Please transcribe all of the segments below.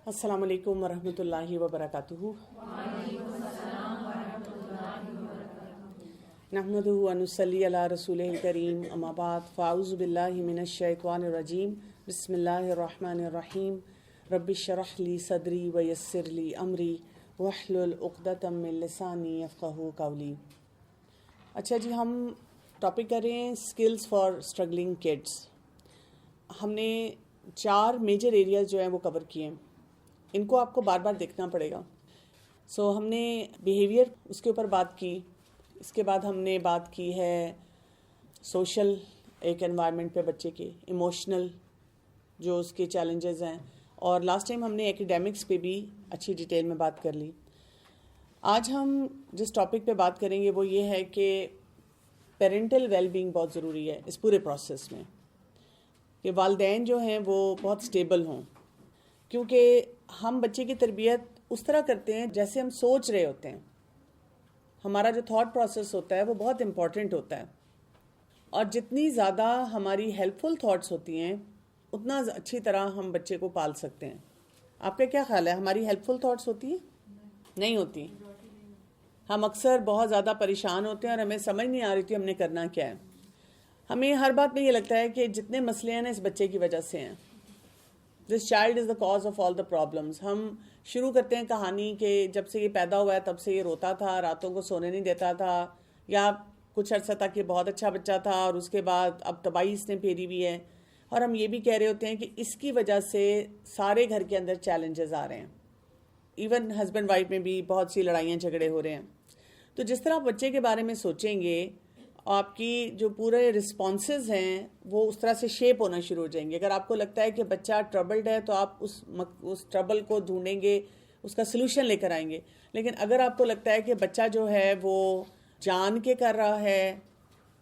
السلام علیکم ورحمۃ اللہ وبرکاتہ۔ نحمدہ ونصلی علی رسولہ الکریم، اما بعد، فاعوذ باللہ من الشیطان الرجیم، بسم اللہ الرحمن الرحیم۔ رب اشرح لی صدری ویسر لی امری واحلل عقدۃ من لسانی یفقہوا قولی۔ اچھا جی، ہم ٹاپک کر رہے ہیں اسکلز فار اسٹرگلنگ کڈس۔ ہم نے 4 میجر ایریاز جو ہیں وہ کور کیے ہیں، ان کو آپ کو بار بار دیکھنا پڑے گا۔ ہم نے بیہیویئر اس کے اوپر بات کی، اس کے بعد ہم نے بات کی ہے سوشل ایک انوائرمنٹ پہ بچے کے، ایموشنل جو اس کے چیلنجز ہیں، اور لاسٹ ٹائم ہم نے ایکیڈیمکس پہ بھی اچھی ڈیٹیل میں بات کر لی۔ آج ہم جس ٹاپک پہ بات کریں گے وہ یہ ہے کہ پیرنٹل ویل بینگ بہت ضروری ہے اس پورے پروسیس میں، کہ والدین جو ہیں وہ بہت سٹیبل ہوں، کیونکہ ہم بچے کی تربیت اس طرح کرتے ہیں جیسے ہم سوچ رہے ہوتے ہیں۔ ہمارا جو تھاٹ پروسیس ہوتا ہے وہ بہت امپورٹنٹ ہوتا ہے، اور جتنی زیادہ ہماری ہیلپ فل تھاٹس ہوتی ہیں اتنا اچھی طرح ہم بچے کو پال سکتے ہیں۔ آپ کا کیا خیال ہے، ہماری ہیلپ فل تھاٹس ہوتی ہیں؟ نہیں ہوتی۔ ہم اکثر بہت زیادہ پریشان ہوتے ہیں اور ہمیں سمجھ نہیں آ رہی تھی ہم نے کرنا کیا ہے۔ ہمیں ہر بات میں یہ لگتا ہے کہ جتنے مسئلے ہیں نا اس بچے کی وجہ سے ہیں، this child is the cause of all the problems. ہم شروع کرتے ہیں کہانی کہ جب سے یہ پیدا ہوا ہے تب سے یہ روتا تھا، راتوں کو سونے نہیں دیتا تھا، یا کچھ عرصہ تک یہ بہت اچھا بچہ تھا اور اس کے بعد اب تباہی اس نے پھیری ہوئی ہے، اور ہم یہ بھی کہہ رہے ہوتے ہیں کہ اس کی وجہ سے سارے گھر کے اندر چیلنجز آ رہے ہیں، ایون ہسبینڈ وائف میں بھی بہت سی لڑائیاں جھگڑے ہو رہے ہیں۔ تو جس طرح آپ بچے کے بارے میں سوچیں گے، آپ کی جو پورے رسپانسز ہیں وہ اس طرح سے شیپ ہونا شروع ہو جائیں گے۔ اگر آپ کو لگتا ہے کہ بچہ ٹربلڈ ہے تو آپ اس ٹربل کو ڈھونڈیں گے، اس کا سلوشن لے کر آئیں گے۔ لیکن اگر آپ کو لگتا ہے کہ بچہ جو ہے وہ جان کے کر رہا ہے،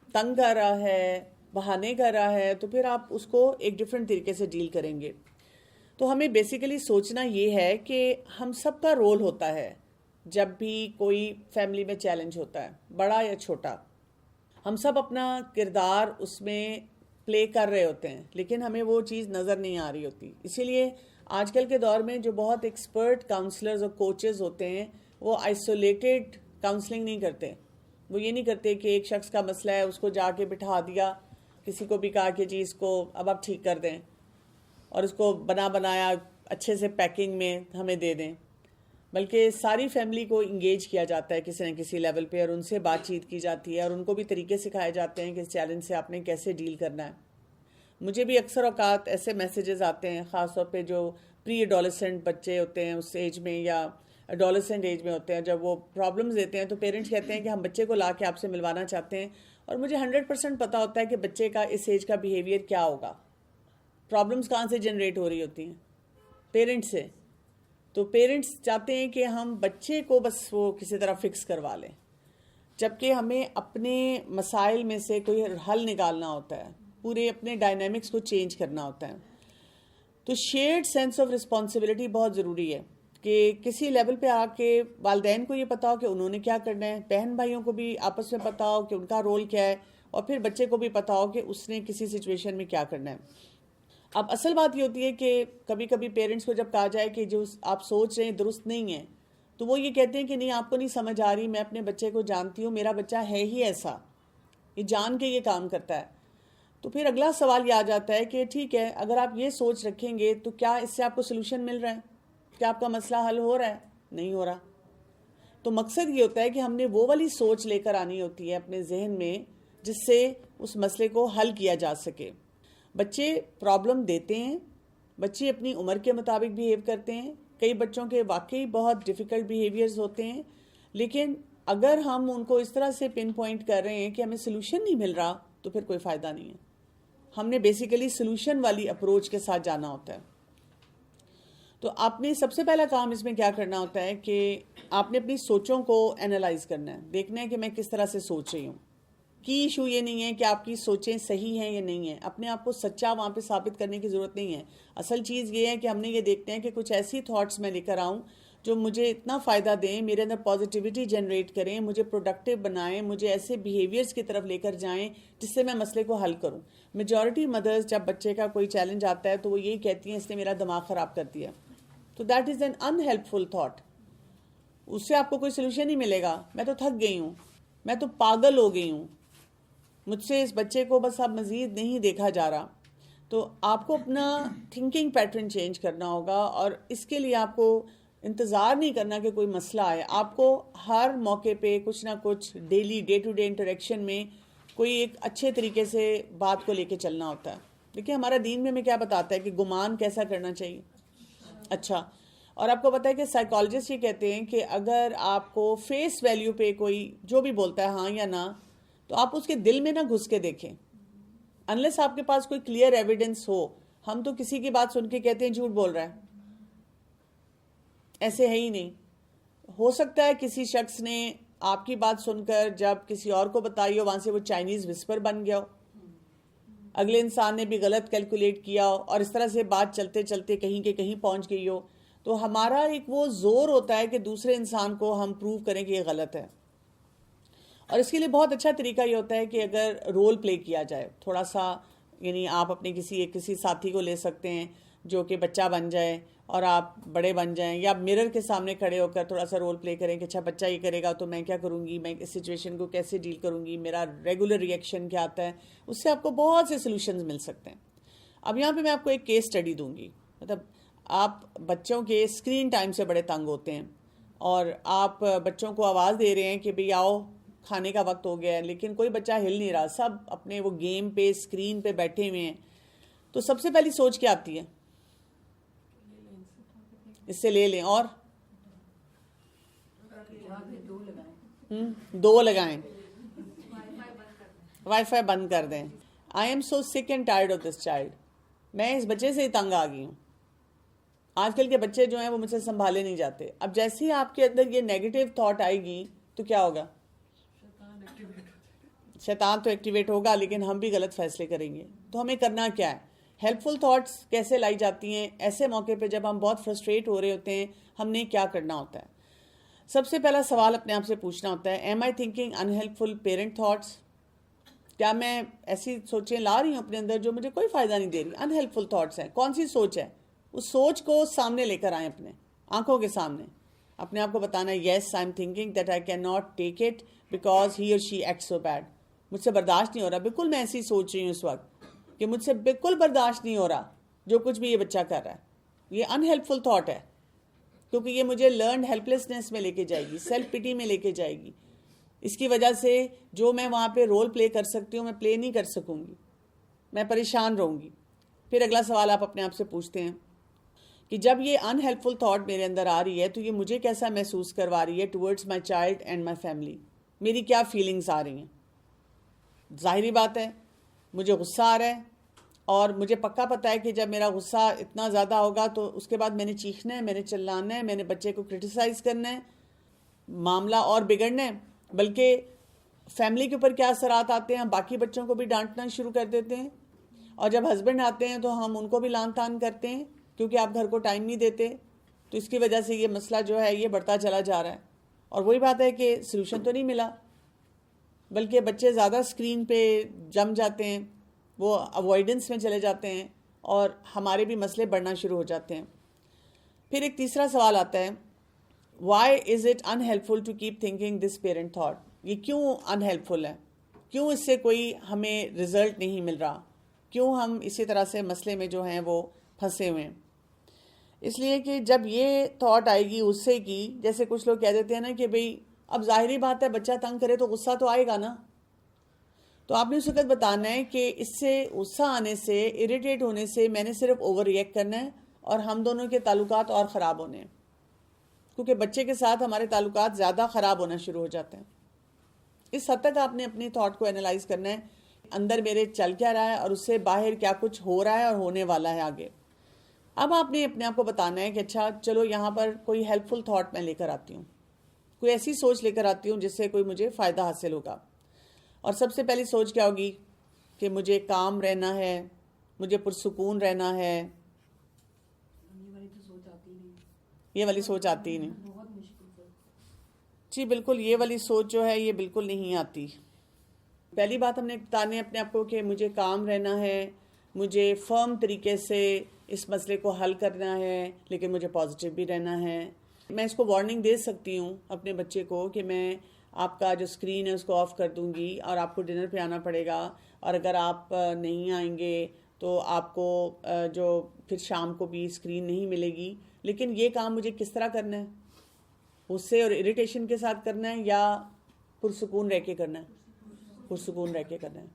تنگ کر رہا ہے، بہانے کر رہا ہے، تو پھر آپ اس کو ایک ڈیفرنٹ طریقے سے ڈیل کریں گے۔ تو ہمیں بیسیکلی سوچنا یہ ہے کہ ہم سب کا رول ہوتا ہے جب بھی کوئی فیملی میں چیلنج ہوتا ہے، بڑا یا چھوٹا، ہم سب اپنا کردار اس میں پلے کر رہے ہوتے ہیں، لیکن ہمیں وہ چیز نظر نہیں آ رہی ہوتی۔ اسی لیے آج کل کے دور میں جو بہت ایکسپرٹ کاؤنسلرز اور کوچز ہوتے ہیں وہ آئسولیٹڈ کاؤنسلنگ نہیں کرتے۔ وہ یہ نہیں کرتے کہ ایک شخص کا مسئلہ ہے اس کو جا کے بٹھا دیا، کسی کو بھی کہا کہ جی اس کو اب آپ ٹھیک کر دیں، اور اس کو بنایا اچھے سے پیکنگ میں ہمیں دے دیں، بلکہ ساری فیملی کو انگیج کیا جاتا ہے کسی نہ کسی لیول پہ، اور ان سے بات چیت کی جاتی ہے، اور ان کو بھی طریقے سکھائے جاتے ہیں کہ اس چیلنج سے آپ نے کیسے ڈیل کرنا ہے۔ مجھے بھی اکثر اوقات ایسے میسیجز آتے ہیں، خاص طور پہ جو پری ایڈولسنٹ بچے ہوتے ہیں اس ایج میں، یا ایڈولسنٹ ایج میں ہوتے ہیں، جب وہ پرابلمز دیتے ہیں تو پیرنٹس کہتے ہیں کہ ہم بچے کو لا کے آپ سے ملوانا چاہتے ہیں، اور مجھے 100% پتہ ہوتا ہے کہ بچے کا اس ایج کا بیہیویئر کیا ہوگا۔ پرابلمز کہاں سے جنریٹ ہو رہی ہوتی ہیں؟ پیرنٹ سے۔ تو پیرنٹس چاہتے ہیں کہ ہم بچے کو بس وہ کسی طرح فکس کروا لیں، جبکہ ہمیں اپنے مسائل میں سے کوئی حل نکالنا ہوتا ہے، پورے اپنے ڈائنامکس کو چینج کرنا ہوتا ہے۔ تو شیئرڈ سینس آف رسپانسبلٹی بہت ضروری ہے، کہ کسی لیول پہ آ کے والدین کو یہ پتا ہو کہ انہوں نے کیا کرنا ہے، بہن بھائیوں کو بھی آپس میں پتا ہو کہ ان کا رول کیا ہے، اور پھر بچے کو بھی پتا ہو کہ اس نے کسی سچویشن میں کیا کرنا ہے۔ اب اصل بات یہ ہوتی ہے کہ کبھی کبھی پیرنٹس کو جب کہا جائے کہ جو آپ سوچ رہے ہیں درست نہیں ہے، تو وہ یہ کہتے ہیں کہ نہیں آپ کو نہیں سمجھ آ رہی، میں اپنے بچے کو جانتی ہوں، میرا بچہ ہے ہی ایسا، یہ جان کے یہ کام کرتا ہے۔ تو پھر اگلا سوال یہ آ جاتا ہے کہ ٹھیک ہے، اگر آپ یہ سوچ رکھیں گے تو کیا اس سے آپ کو سلوشن مل رہا ہے؟ کیا آپ کا مسئلہ حل ہو رہا ہے؟ نہیں ہو رہا۔ تو مقصد یہ ہوتا ہے کہ ہم نے وہ والی سوچ لے کر آنی ہوتی ہے اپنے ذہن میں جس سے اس مسئلے کو حل کیا جا سکے۔ بچے پرابلم دیتے ہیں، بچے اپنی عمر کے مطابق بیہیو کرتے ہیں، کئی بچوں کے واقعی بہت ڈیفیکلٹ بیہیویئرز ہوتے ہیں، لیکن اگر ہم ان کو اس طرح سے پن پوائنٹ کر رہے ہیں کہ ہمیں سلوشن نہیں مل رہا تو پھر کوئی فائدہ نہیں ہے۔ ہم نے بیسیکلی سلوشن والی اپروچ کے ساتھ جانا ہوتا ہے۔ تو آپ نے سب سے پہلا کام اس میں کیا کرنا ہوتا ہے کہ آپ نے اپنی سوچوں کو اینالائز کرنا ہے، دیکھنا ہے کہ میں کس طرح سے سوچ رہی ہوں۔ کی ایشو یہ نہیں ہے کہ آپ کی سوچیں صحیح ہیں یا نہیں ہیں، اپنے آپ کو سچا وہاں پہ ثابت کرنے کی ضرورت نہیں ہے۔ اصل چیز یہ ہے کہ ہم نے یہ دیکھتے ہیں کہ کچھ ایسی تھاٹس میں لے کر آؤں جو مجھے اتنا فائدہ دیں، میرے اندر پازیٹیوٹی جنریٹ کریں، مجھے پروڈکٹیو بنائیں، مجھے ایسے بیہیویئرز کی طرف لے کر جائیں جس سے میں مسئلے کو حل کروں۔ میجورٹی مدرز جب بچے کا کوئی چیلنج آتا ہے تو وہ یہی کہتی ہیں اس نے میرا دماغ خراب کر دیا۔ تو دیٹ از این انہیلپفل تھاٹ. اس سے آپ کو کوئی سلوشن نہیں ملے گا. میں تو تھک گئی ہوں, میں تو پاگل ہو گئی ہوں, مجھ سے اس بچے کو بس اب مزید نہیں دیکھا جا رہا. تو آپ کو اپنا تھنکنگ پیٹرن چینج کرنا ہوگا, اور اس کے لیے آپ کو انتظار نہیں کرنا کہ کوئی مسئلہ آئے. آپ کو ہر موقع پہ کچھ نہ کچھ daily day to day interaction میں کوئی ایک اچھے طریقے سے بات کو لے کے چلنا ہوتا ہے. دیکھیں ہمارا دین میں ہمیں کیا بتاتا ہے کہ گمان کیسا کرنا چاہیے, اچھا. اور آپ کو پتہ ہے کہ سائیکالوجسٹ یہ کہتے ہیں کہ اگر آپ کو فیس ویلیو پہ کوئی جو بھی بولتا ہے ہاں یا نہ, تو آپ اس کے دل میں نہ گھس کے دیکھیں, انلیس آپ کے پاس کوئی کلیئر ایویڈنس ہو. ہم تو کسی کی بات سن کے کہتے ہیں جھوٹ بول رہا ہے, ایسے ہے ہی نہیں. ہو سکتا ہے کسی شخص نے آپ کی بات سن کر جب کسی اور کو بتائی ہو, وہاں سے وہ چائنیز وسپر بن گیا ہو, اگلے انسان نے بھی غلط کیلکولیٹ کیا ہو, اور اس طرح سے بات چلتے چلتے کہیں کے کہیں پہنچ گئی ہو. تو ہمارا ایک وہ زور ہوتا ہے کہ دوسرے انسان کو ہم پروو کریں کہ یہ غلط ہے. اور اس کے لیے بہت اچھا طریقہ یہ ہوتا ہے کہ اگر رول پلے کیا جائے تھوڑا سا, یعنی آپ اپنے کسی ساتھی کو لے سکتے ہیں جو کہ بچہ بن جائے اور آپ بڑے بن جائیں, یا مرر کے سامنے کھڑے ہو کر تھوڑا سا رول پلے کریں کہ اچھا بچہ یہ کرے گا تو میں کیا کروں گی, میں اس سچویشن کو کیسے ڈیل کروں گی, میرا ریگولر ریئیکشن کیا آتا ہے. اس سے آپ کو بہت سے سلوشنز مل سکتے ہیں. اب یہاں پہ میں آپ کو ایک کیس اسٹڈی دوں گی. مطلب آپ بچوں کے اسکرین ٹائم سے بڑے تنگ ہوتے ہیں, اور آپ بچوں کو آواز دے رہے ہیں کہ بھئی آؤ کھانے کا وقت ہو گیا ہے, لیکن کوئی بچہ ہل نہیں رہا, سب اپنے وہ گیم پہ اسکرین پہ بیٹھے ہوئے ہیں. تو سب سے پہلی سوچ کیا آتی ہے, اس سے لے لیں, اور دو لگائیں, وائی فائی بند کر دیں. آئی ایم سو سک and tired of this child. میں اس بچے سے ہی تنگ آ گئی ہوں. آج کل کے بچے جو ہیں وہ مجھ سے سنبھالے نہیں جاتے. اب جیسے ہی آپ کے اندر یہ نیگیٹو تھاٹ آئے گی تو کیا ہوگا, شیطان تو ایکٹیویٹ ہوگا, لیکن ہم بھی غلط فیصلے کریں گے. تو ہمیں کرنا کیا ہے, ہیلپ فل تھاٹس کیسے لائی جاتی ہیں ایسے موقع پہ جب ہم بہت فرسٹریٹ ہو رہے ہوتے ہیں, ہم نے کیا کرنا ہوتا ہے. سب سے پہلا سوال اپنے آپ سے پوچھنا ہوتا ہے, am I thinking unhelpful parent thoughts. کیا میں ایسی سوچیں لا رہی ہوں اپنے اندر جو مجھے کوئی فائدہ نہیں دے رہی, انہیلپفل تھاٹس ہیں. کون سی سوچ ہے, اس سوچ کو سامنے لے کر آئیں, اپنے آنکھوں کے سامنے اپنے آپ کو بتانا ہے yes I am thinking that I can not take it because he اور شی ایکٹ سو بیڈ. مجھ سے برداشت نہیں ہو رہا, بالکل میں ایسی سوچ رہی ہوں اس وقت کہ مجھ سے بالکل برداشت نہیں ہو رہا جو کچھ بھی یہ بچہ کر رہا ہے. یہ انہیلپفل تھاٹ ہے, کیونکہ یہ مجھے لرنڈ ہیلپلیسنس میں لے کے جائے گی, سیلف پٹی میں لے کے جائے گی. اس کی وجہ سے جو میں وہاں پہ رول پلے کر سکتی ہوں میں پلے نہیں کر سکوں گی, میں پریشان رہوں گی. پھر اگلا سوال آپ اپنے آپ سے پوچھتے ہیں کہ جب یہ انہیلپفل تھاٹ میرے اندر آ رہی ہے تو یہ مجھے کیسا محسوس کروا رہی ہے towards my child and my family. میری کیا فیلنگز آ رہی ہیں. ظاہری بات ہے مجھے غصہ آ رہا ہے, اور مجھے پکا پتہ ہے کہ جب میرا غصہ اتنا زیادہ ہوگا تو اس کے بعد میں نے چیخنا ہے, میں نے چلانا ہے, میں نے بچے کو کرٹیسائز کرنا ہے, معاملہ اور بگڑنا ہے. بلکہ فیملی کے اوپر کیا اثرات آتے ہیں, ہم باقی بچوں کو بھی ڈانٹنا شروع کر دیتے ہیں, اور جب ہسبینڈ آتے ہیں تو ہم ان کو بھی لان تان کرتے ہیں کیونکہ آپ گھر کو ٹائم نہیں دیتے. تو اس کی وجہ سے یہ مسئلہ جو ہے یہ بڑھتا چلا جا رہا ہے. اور وہی بات ہے کہ سلوشن تو نہیں ملا, بلکہ بچے زیادہ اسکرین پہ جم جاتے ہیں, وہ اوائڈنس میں چلے جاتے ہیں, اور ہمارے بھی مسئلے بڑھنا شروع ہو جاتے ہیں. پھر ایک تیسرا سوال آتا ہے, why is it unhelpful to keep thinking this parent thought. یہ کیوں انہیلپفل ہے, کیوں اس سے کوئی ہمیں رزلٹ نہیں مل رہا, کیوں ہم اسی طرح سے مسئلے میں جو ہیں وہ پھنسے ہوئے ہیں. اس لیے کہ جب یہ تھاٹ آئے گی غصے کی, جیسے کچھ لوگ کہہ دیتے ہیں نا کہ بھئی اب ظاہری بات ہے بچہ تنگ کرے تو غصہ تو آئے گا نا. تو آپ نے اس وقت بتانا ہے کہ اس سے غصہ آنے سے, اریٹیٹ ہونے سے میں نے صرف اوور ریئیکٹ کرنا ہے, اور ہم دونوں کے تعلقات اور خراب ہونے ہیں, کیونکہ بچے کے ساتھ ہمارے تعلقات زیادہ خراب ہونا شروع ہو جاتے ہیں. اس حد تک آپ نے اپنے تھاٹ کو انالائز کرنا ہے, اندر میرے چل کیا رہا ہے اور اس سے باہر کیا کچھ ہو رہا ہے اور ہونے والا ہے آگے. اب آپ نے اپنے آپ کو بتانا ہے کہ اچھا چلو یہاں پر کوئی ہیلپ فل تھاٹ میں لے کر آتی ہوں, کوئی ایسی سوچ لے کر آتی ہوں جس سے کوئی مجھے فائدہ حاصل ہوگا. اور سب سے پہلی سوچ کیا ہوگی کہ مجھے کام رہنا ہے, مجھے پرسکون رہنا ہے. یہ والی سوچ آتی ہی نہیں. جی بالکل, یہ والی سوچ جو ہے یہ بالکل نہیں آتی. پہلی بات ہم نے بتانے اپنے آپ کو کہ مجھے کام رہنا ہے, مجھے فرم طریقے سے اس مسئلے کو حل کرنا ہے لیکن مجھے پازیٹیو بھی رہنا ہے. میں اس کو وارننگ دے سکتی ہوں اپنے بچے کو کہ میں آپ کا جو اسکرین ہے اس کو آف کر دوں گی اور آپ کو ڈنر پہ آنا پڑے گا, اور اگر آپ نہیں آئیں گے تو آپ کو جو پھر شام کو بھی اسکرین نہیں ملے گی. لیکن یہ کام مجھے کس طرح کرنا ہے, غصے اور اریٹیشن کے ساتھ کرنا ہے یا پرسکون رہ کے کرنا ہے؟ پرسکون رہ کے کرنا ہے.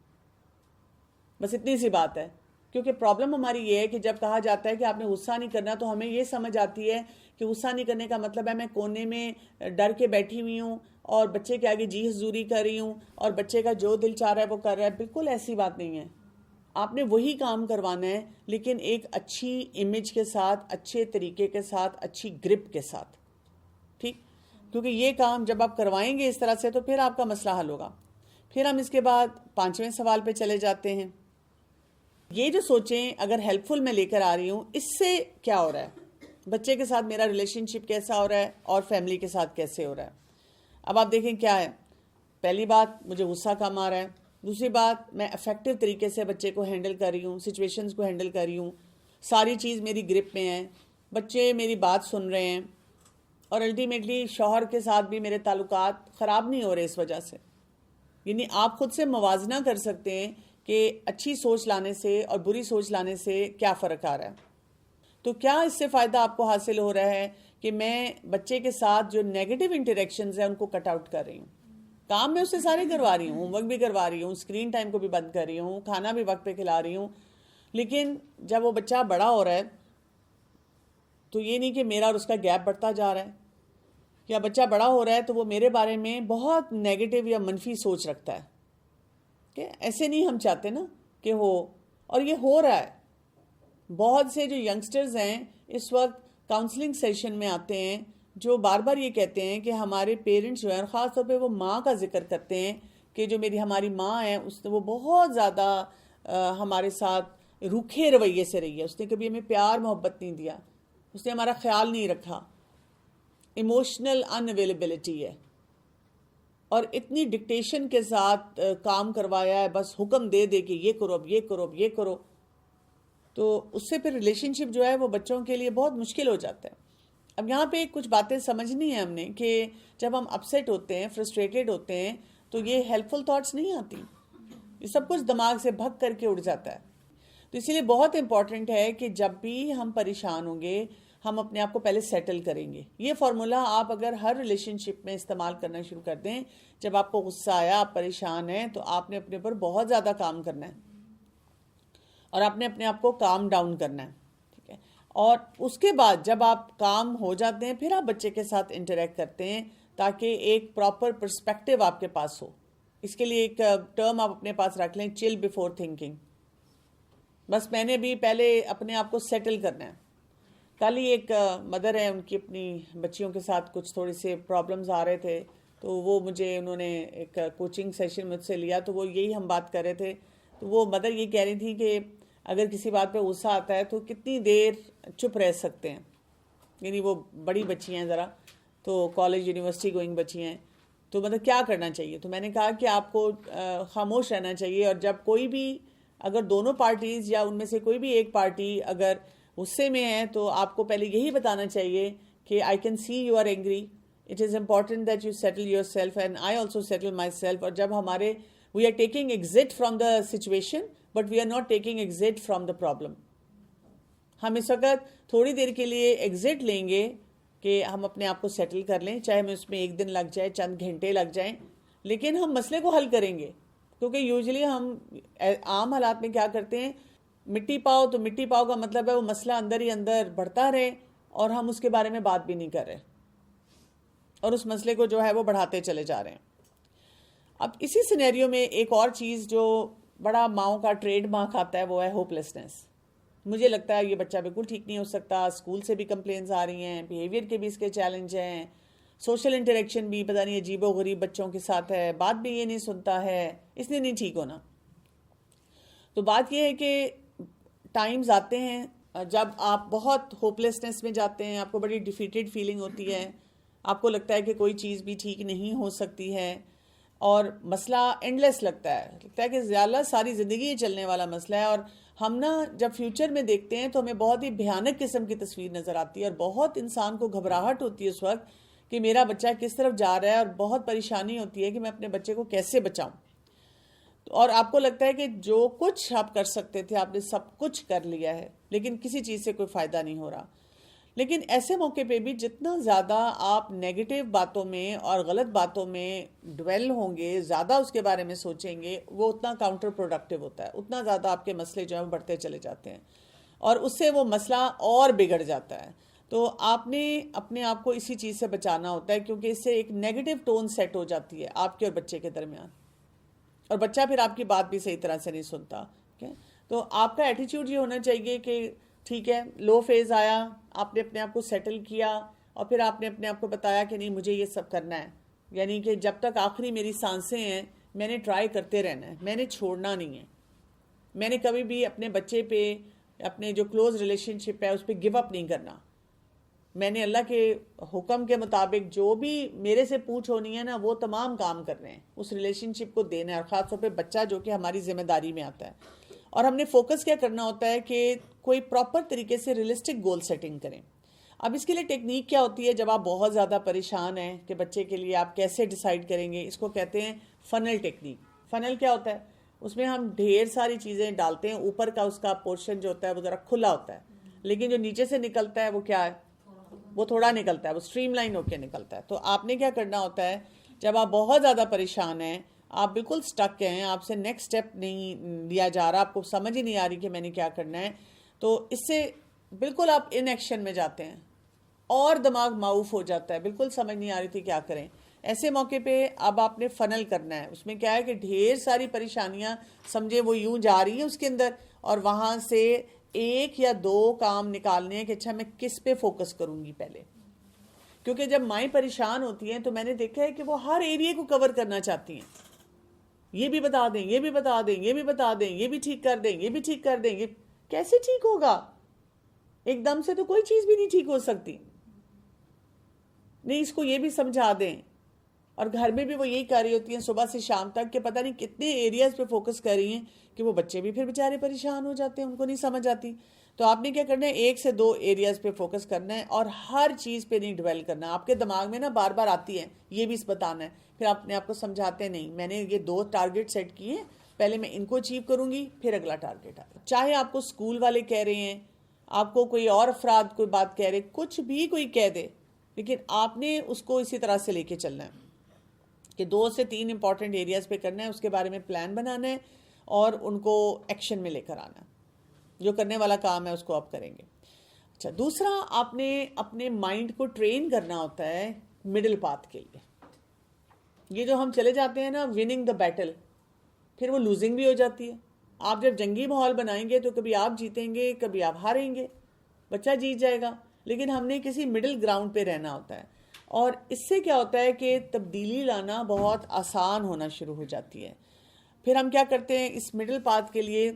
بس اتنی سی بات ہے. کیونکہ پرابلم ہماری یہ ہے کہ جب کہا جاتا ہے کہ آپ نے غصہ نہیں کرنا تو ہمیں یہ سمجھ آتی ہے کہ غصہ نہیں کرنے کا مطلب ہے میں کونے میں ڈر کے بیٹھی ہوئی ہوں اور بچے کے آگے جی حضوری کر رہی ہوں اور بچے کا جو دل چاہ رہا ہے وہ کر رہا ہے. بالکل ایسی بات نہیں ہے. آپ نے وہی کام کروانا ہے لیکن ایک اچھی امیج کے ساتھ, اچھے طریقے کے ساتھ, اچھی گرپ کے ساتھ. ٹھیک, کیونکہ یہ کام جب آپ کروائیں گے اس طرح سے تو پھر آپ کا مسئلہ حل ہوگا. پھر ہم اس کے بعد 5ویں سوال پہ چلے جاتے ہیں. یہ جو سوچیں اگر ہیلپ فل میں لے کر آ رہی ہوں, اس سے کیا ہو رہا ہے, بچے کے ساتھ میرا ریلیشن شپ کیسا ہو رہا ہے اور فیملی کے ساتھ کیسے ہو رہا ہے. اب آپ دیکھیں کیا ہے. پہلی بات, مجھے غصہ کم آ رہا ہے. دوسری بات, میں افیکٹو طریقے سے بچے کو ہینڈل کر رہی ہوں, سچویشنز کو ہینڈل کر رہی ہوں, ساری چیز میری گرپ میں ہے, بچے میری بات سن رہے ہیں, اور الٹیمیٹلی شوہر کے ساتھ بھی میرے تعلقات خراب نہیں ہو رہے اس وجہ سے. یعنی آپ خود سے موازنہ کر سکتے ہیں کہ اچھی سوچ لانے سے اور بری سوچ لانے سے کیا فرق آ رہا ہے. تو کیا اس سے فائدہ آپ کو حاصل ہو رہا ہے کہ میں بچے کے ساتھ جو نیگیٹو انٹریکشنز ہیں ان کو کٹ آؤٹ کر رہی ہوں. کام میں اس سے سارے کروا رہی ہوں, ہوم ورک بھی کروا رہی ہوں, اسکرین ٹائم کو بھی بند کر رہی ہوں, کھانا بھی وقت پہ کھلا رہی ہوں. لیکن جب وہ بچہ بڑا ہو رہا ہے تو یہ نہیں کہ میرا اور اس کا گیپ بڑھتا جا رہا ہے, یا بچہ بڑا ہو رہا ہے تو وہ میرے بارے میں بہت نیگیٹو یا منفی سوچ رکھتا ہے. کہ ایسے نہیں ہم چاہتے نا کہ ہو, اور یہ ہو رہا ہے. بہت سے جو ینگسٹرز ہیں اس وقت کاؤنسلنگ سیشن میں آتے ہیں جو بار بار یہ کہتے ہیں کہ ہمارے پیرنٹس جو ہیں, خاص طور پہ وہ ماں کا ذکر کرتے ہیں کہ جو ہماری ماں ہے وہ بہت زیادہ ہمارے ساتھ روکھے رویے سے رہی ہے. اس نے کبھی ہمیں پیار محبت نہیں دیا, اس نے ہمارا خیال نہیں رکھا, ایموشنل ان اویلیبلٹی ہے, اور اتنی ڈکٹیشن کے ساتھ کام کروایا ہے, بس حکم دے دے کہ یہ کرو, اب یہ کرو, اب یہ کرو. تو اس سے پھر ریلیشن شپ جو ہے وہ بچوں کے لیے بہت مشکل ہو جاتا ہے. اب یہاں پہ کچھ باتیں سمجھنی ہیں ہم نے کہ جب ہم اپسیٹ ہوتے ہیں, فرسٹریٹڈ ہوتے ہیں, تو یہ ہیلپ فل تھاٹس نہیں آتی, یہ سب کچھ دماغ سے بھگ کر کے اڑ جاتا ہے. تو اسی لیے بہت امپورٹنٹ ہے کہ جب بھی ہم پریشان ہوں گے ہم اپنے آپ کو پہلے سیٹل کریں گے. یہ فارمولا آپ اگر ہر ریلیشن شپ میں استعمال کرنا شروع کر دیں, جب آپ کو غصہ آیا, آپ پریشان ہیں, تو آپ نے اپنے اوپر بہت زیادہ کام کرنا ہے اور آپ نے اپنے آپ کو کام ڈاؤن کرنا ہے. ٹھیک ہے, اور اس کے بعد جب آپ کام ہو جاتے ہیں پھر آپ بچے کے ساتھ انٹریکٹ کرتے ہیں تاکہ ایک پراپر پرسپیکٹیو آپ کے پاس ہو. اس کے لیے ایک ٹرم آپ اپنے پاس رکھ لیں, چل بیفور تھنکنگ. بس میں نے بھی پہلے اپنے آپ کو سیٹل کرنا ہے. کل ہی ایک مدر ہے, ان کی اپنی بچیوں کے ساتھ کچھ تھوڑے سے پرابلمز آ رہے تھے, تو وہ انہوں نے ایک کوچنگ سیشن مجھ سے لیا, تو وہ یہی ہم بات کر رہے تھے. تو وہ مدر یہ کہہ رہی تھی کہ اگر کسی بات پہ غصہ آتا ہے تو کتنی دیر چپ رہ سکتے ہیں. یعنی وہ بڑی بچی ہیں ذرا, تو کالج یونیورسٹی گوئنگ بچی ہیں, تو کیا کرنا چاہیے. تو میں نے کہا کہ آپ کو خاموش رہنا چاہیے, اور جب کوئی بھی اگر دونوں پارٹیز یا ان میں سے کوئی بھی ایک پارٹی اگر غصے میں ہے تو آپ کو پہلے یہی بتانا چاہیے کہ I can see you are angry, it is important that you settle yourself and I also settle myself. اور جب ہمارے we are taking exit from the situation but we are not taking exit from the problem. ہم اس وقت تھوڑی دیر کے لیے exit لیں گے کہ ہم اپنے آپ کو سیٹل کر لیں, چاہے ہمیں اس میں 1 دن لگ جائے, چند گھنٹے لگ جائیں, لیکن ہم مسئلے کو حل کریں گے. کیونکہ یوزلی ہم عام حالات میں کیا کرتے ہیں, مٹی پاؤ تو مٹی پاؤ کا مطلب ہے وہ مسئلہ اندر ہی اندر بڑھتا رہے اور ہم اس کے بارے میں بات بھی نہیں کر رہے, اور اس مسئلے کو جو ہے وہ بڑھاتے چلے جا رہے ہیں. اب اسی سینیریو میں ایک اور چیز جو بڑا ماؤں کا ٹریڈ مارک آتا ہے وہ ہے ہوپلیسنس. مجھے لگتا ہے یہ بچہ بالکل ٹھیک نہیں ہو سکتا, اسکول سے بھی کمپلینز آ رہی ہیں, بیہیویئر کے بھی اس کے چیلنج ہیں, سوشل انٹریکشن بھی پتہ نہیں عجیب و غریب بچوں کے ساتھ ہے, بات بھی یہ نہیں سنتا ہے, اس نے نہیں ٹھیک ہونا. تو بات یہ ہے کہ ٹائمز آتے ہیں جب آپ بہت ہوپلیسنس میں جاتے ہیں, آپ کو بڑی ڈیفیٹڈ فیلنگ ہوتی ہے, آپ کو لگتا ہے کہ کوئی چیز بھی ٹھیک نہیں ہو سکتی ہے, اور مسئلہ اینڈلیس لگتا ہے کہ زیادہ ساری زندگی یہ چلنے والا مسئلہ ہے. اور ہم نا جب فیوچر میں دیکھتے ہیں تو ہمیں بہت ہی بھیانک قسم کی تصویر نظر آتی ہے اور بہت انسان کو گھبراہٹ ہوتی ہے اس وقت کہ میرا بچہ کس طرف جا رہا ہے، اور بہت پریشانی ہوتی ہے کہ میں اپنے بچے کو کیسے بچاؤں. اور آپ کو لگتا ہے کہ جو کچھ آپ کر سکتے تھے آپ نے سب کچھ کر لیا ہے، لیکن کسی چیز سے کوئی فائدہ نہیں ہو رہا. لیکن ایسے موقع پہ بھی جتنا زیادہ آپ نیگیٹو باتوں میں اور غلط باتوں میں ڈویل ہوں گے، زیادہ اس کے بارے میں سوچیں گے، وہ اتنا کاؤنٹر پروڈکٹیو ہوتا ہے، اتنا زیادہ آپ کے مسئلے جو ہیں بڑھتے چلے جاتے ہیں اور اس سے وہ مسئلہ اور بگڑ جاتا ہے. تو آپ نے اپنے آپ کو اسی چیز سے بچانا ہوتا ہے، کیونکہ اس سے ایک نیگیٹو ٹون سیٹ ہو جاتی ہے آپ کے اور بچے کے درمیان، اور بچہ پھر آپ کی بات بھی صحیح طرح سے نہیں سنتا. تو آپ کا ایٹیچیوڈ یہ ہونا چاہیے کہ ٹھیک ہے، لو فیز آیا، آپ نے اپنے آپ کو سیٹل کیا اور پھر آپ نے اپنے آپ کو بتایا کہ نہیں مجھے یہ سب کرنا ہے، یعنی کہ جب تک آخری میری سانسیں ہیں میں نے ٹرائی کرتے رہنا ہے، میں نے چھوڑنا نہیں ہے. میں نے کبھی بھی اپنے بچے پہ، اپنے جو کلوز ریلیشن شپ ہے اس پہ گیو اپ نہیں کرنا. میں نے اللہ کے حکم کے مطابق جو بھی میرے سے پوچھ ہونی ہے نا وہ تمام کام کرنے ہیں، اس ریلیشن شپ کو دینا ہے، اور خاص طور پہ بچہ جو کہ ہماری ذمہ داری میں آتا ہے. اور ہم نے فوکس کیا کرنا ہوتا ہے کہ کوئی پراپر طریقے سے ریئلسٹک گول سیٹنگ کریں. اب اس کے لیے ٹیکنیک کیا ہوتی ہے جب آپ بہت زیادہ پریشان ہیں کہ بچے کے لیے آپ کیسے ڈیسائیڈ کریں گے، اس کو کہتے ہیں فنل ٹیکنیک. فنل کیا ہوتا ہے؟ اس میں ہم ڈھیر ساری چیزیں ڈالتے ہیں، اوپر کا اس کا پورشن جو ہوتا ہے وہ ذرا کھلا ہوتا ہے، لیکن جو نیچے سے نکلتا ہے وہ کیا ہے؟ وہ تھوڑا نکلتا ہے، وہ سٹریم لائن ہو کے نکلتا ہے. تو آپ نے کیا کرنا ہوتا ہے جب آپ بہت زیادہ پریشان ہیں، آپ بالکل سٹک ہیں، آپ سے نیکسٹ سٹیپ نہیں لیا جا رہا، آپ کو سمجھ ہی نہیں آ رہی کہ میں نے کیا کرنا ہے، تو اس سے بالکل آپ ان ایکشن میں جاتے ہیں اور دماغ معاوف ہو جاتا ہے، بالکل سمجھ نہیں آ رہی تھی کیا کریں. ایسے موقع پہ اب آپ نے فنل کرنا ہے. اس میں کیا ہے کہ ڈھیر ساری پریشانیاں سمجھے وہ یوں جا رہی ہیں اس کے اندر، اور وہاں سے ایک یا دو کام نکالنے ہیں کہ اچھا میں کس پہ فوکس کروں گی پہلے. کیونکہ جب مائیں پریشان ہوتی ہیں تو میں نے دیکھا ہے کہ وہ ہر ایریے کو کور کرنا چاہتی ہیں، یہ بھی بتا دیں، یہ بھی بتا دیں، یہ بھی بتا دیں، یہ بھی ٹھیک کر دیں، یہ بھی ٹھیک کر دیں. یہ کیسے ٹھیک ہوگا؟ ایک دم سے تو کوئی چیز بھی نہیں ٹھیک ہو سکتی. نہیں، اس کو یہ بھی سمجھا دیں. اور گھر میں بھی وہ یہی کر رہی ہوتی ہیں صبح سے شام تک کہ پتہ نہیں کتنے ایریاز پہ فوکس کر رہی ہیں کہ وہ بچے بھی پھر بیچارے پریشان ہو جاتے ہیں، ان کو نہیں سمجھ آتی. تو آپ نے کیا کرنا ہے، ایک سے دو ایریاز پہ فوکس کرنا ہے اور ہر چیز پہ نہیں ڈویل کرنا. آپ کے دماغ میں نا بار بار آتی ہے یہ بھی بتانا ہے، پھر آپ نے آپ کو سمجھاتے ہیں نہیں میں نے یہ 2 ٹارگٹ سیٹ کیے ہیں، پہلے میں ان کو اچیو کروں گی پھر اگلا ٹارگٹ آئے. چاہے آپ کو اسکول والے کہہ رہے ہیں، آپ کو کوئی اور افراد کوئی بات کہہ رہے، کچھ بھی کوئی کہہ دے، لیکن آپ نے اس کو اسی طرح سے لے کے چلنا ہے کہ 2 سے 3 امپورٹنٹ ایریاز پہ کرنا ہے، اس کے بارے میں پلان بنانا ہے اور ان کو ایکشن میں لے کر آنا ہے. جو کرنے والا کام ہے اس کو آپ کریں گے. اچھا، دوسرا آپ نے اپنے مائنڈ کو ٹرین کرنا ہوتا ہے مڈل پاتھ کے لیے. یہ جو ہم چلے جاتے ہیں نا وننگ دا بیٹل، پھر وہ لوزنگ بھی ہو جاتی ہے. آپ جب جنگی ماحول بنائیں گے تو کبھی آپ جیتیں گے، کبھی آپ ہاریں گے، بچہ جیت جائے گا، لیکن ہم نے کسی مڈل گراؤنڈ پہ رہنا ہوتا ہے. اور اس سے کیا ہوتا ہے کہ تبدیلی لانا بہت آسان ہونا شروع ہو جاتی ہے. پھر ہم کیا کرتے ہیں اس مڈل پاتھ کے لیے،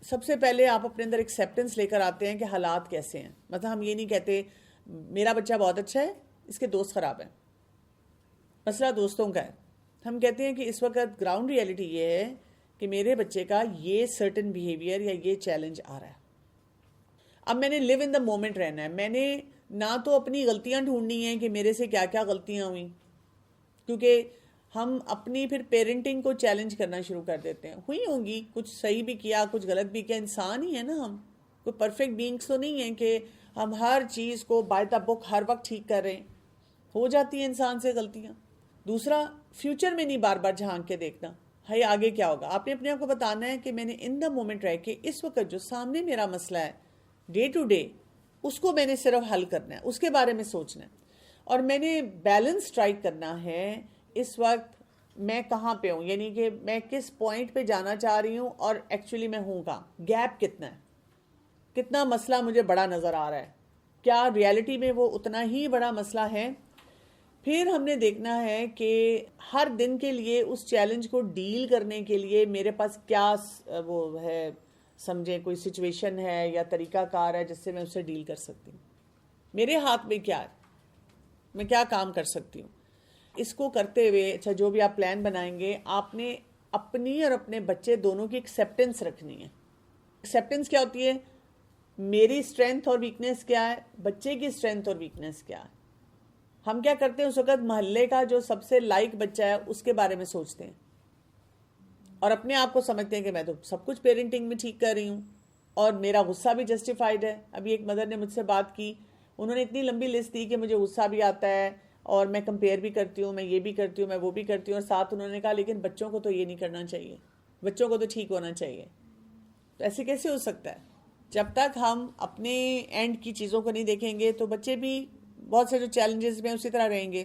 سب سے پہلے آپ اپنے اندر ایکسیپٹنس لے کر آتے ہیں کہ حالات کیسے ہیں. مطلب ہم یہ نہیں کہتے میرا بچہ بہت اچھا ہے، اس کے دوست خراب ہیں، مسئلہ دوستوں کا ہے. ہم کہتے ہیں کہ اس وقت گراؤنڈ ریئلٹی یہ ہے کہ میرے بچے کا یہ سرٹن بیہیویئر یا یہ چیلنج آ رہا ہے. اب میں نے لیو ان دا مومنٹ رہنا ہے. میں نے نہ تو اپنی غلطیاں ڈھونڈنی ہیں کہ میرے سے کیا کیا غلطیاں ہوئیں، کیونکہ ہم اپنی پھر پیرنٹنگ کو چیلنج کرنا شروع کر دیتے ہیں. ہوئی ہوں گی، کچھ صحیح بھی کیا، کچھ غلط بھی کیا، انسان ہی ہے نا ہم، کوئی پرفیکٹ بینگس تو نہیں ہیں کہ ہم ہر چیز کو بائی دا بک ہر وقت ٹھیک کر رہے ہیں. ہو جاتی ہیں انسان سے غلطیاں. دوسرا، فیوچر میں نہیں بار بار جھانک کے دیکھنا ہے آگے کیا ہوگا. آپ نے اپنے آپ کو بتانا ہے کہ میں نے ان دا مومنٹ رہ کے اس وقت جو سامنے میرا مسئلہ ہے ڈے ٹو ڈے، اس کو میں نے صرف حل کرنا ہے، اس کے بارے میں سوچنا ہے، اور میں نے بیلنس اسٹرائک کرنا ہے اس وقت میں کہاں پہ ہوں، یعنی کہ میں کس پوائنٹ پہ جانا چاہ رہی ہوں اور ایکچولی میں ہوں کہاں. گیپ کتنا ہے، کتنا مسئلہ مجھے بڑا نظر آ رہا ہے، کیا ریالٹی میں وہ اتنا ہی بڑا مسئلہ ہے. پھر ہم نے دیکھنا ہے کہ ہر دن کے لیے اس چیلنج کو ڈیل کرنے کے لیے میرے پاس کیا وہ ہے، سمجھیں کوئی سچویشن ہے یا طریقہ کار ہے جس سے میں اسے ڈیل کر سکتی ہوں. میرے ہاتھ میں کیا ہے، میں کیا کام کر سکتی ہوں. اس کو کرتے ہوئے اچھا جو بھی آپ پلان بنائیں گے آپ نے اپنی اور اپنے بچے دونوں کی ایکسیپٹنس رکھنی ہے. ایکسیپٹنس کیا ہوتی ہے؟ میری اسٹرینتھ اور ویکنیس کیا ہے، بچے کی اسٹرینتھ اور ویکنیس کیا ہے. ہم کیا کرتے ہیں اس وقت محلے کا جو سب سے لائک بچہ ہے اس کے بارے میں سوچتے ہیں اور اپنے آپ کو سمجھتے ہیں کہ میں تو سب کچھ پیرنٹنگ میں ٹھیک کر رہی ہوں اور میرا غصہ بھی جسٹیفائڈ ہے. ابھی ایک مدر نے مجھ سے بات کی، انہوں نے اتنی لمبی لسٹ دی کہ مجھے غصہ بھی آتا ہے اور میں کمپیئر بھی کرتی ہوں، میں یہ بھی کرتی ہوں، میں وہ بھی کرتی ہوں، اور ساتھ انہوں نے کہا لیکن بچوں کو تو یہ نہیں کرنا چاہیے، بچوں کو تو ٹھیک ہونا چاہیے. تو ایسے کیسے ہو سکتا ہے؟ جب تک ہم اپنے اینڈ کی چیزوں کو نہیں دیکھیں گے تو بچے بھی بہت سے جو چیلنجز میں اسی طرح رہیں گے.